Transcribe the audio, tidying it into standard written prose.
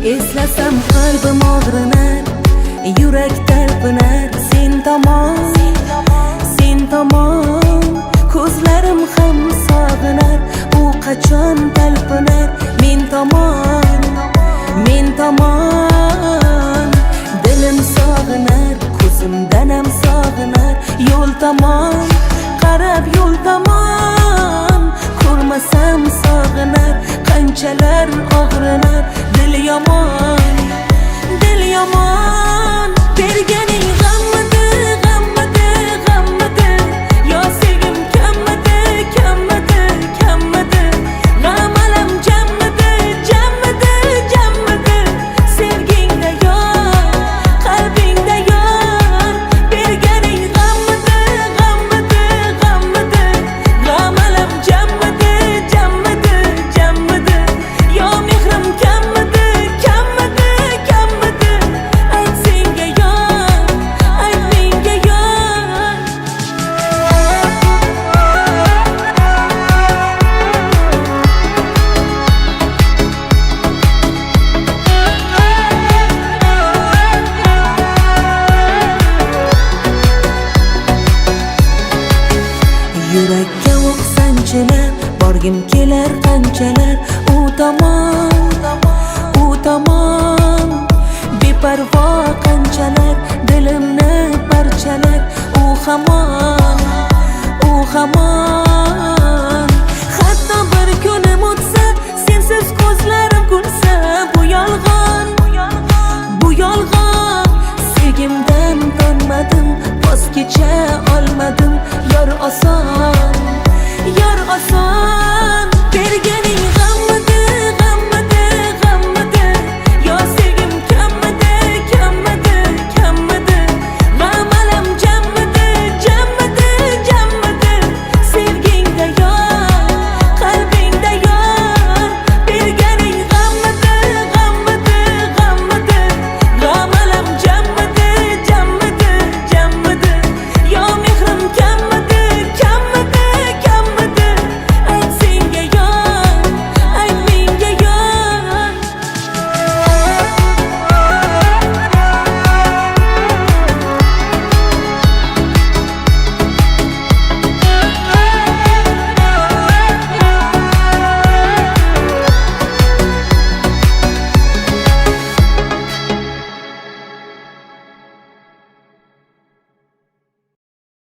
Eslasam qalbim og'rinar, yurak talpinar. Sen tomon ko'zlarim ham sog'inar. U qachon talpinar men tomon dilim sog'inar, ko'zimdan ham sog'inar. Yo'l tomon qarab, yo'l tomon ko'rmasam sog'inar. Qanchalar og'rinar, dil yomon berganing g'ammidi, yo sevgim kammidi, g'am alam jammidi, sevgingda yor, qalbingda yor. Berganing g'ammidi, g'am alam jammidi, yo mehrim kammidi, ayt senga yor, ayt menga yor. Yurakka o'q sanchilar, borgim kelar qanchalar. U tomon beparvo qanchalar, dilimni parchalar. U hamon hatto bir kunim o'tsa, sensiz ko'zlarim kulsa. Bu yolg'on sevgimdan tonmadim, voz kecha olmadim. Yor oson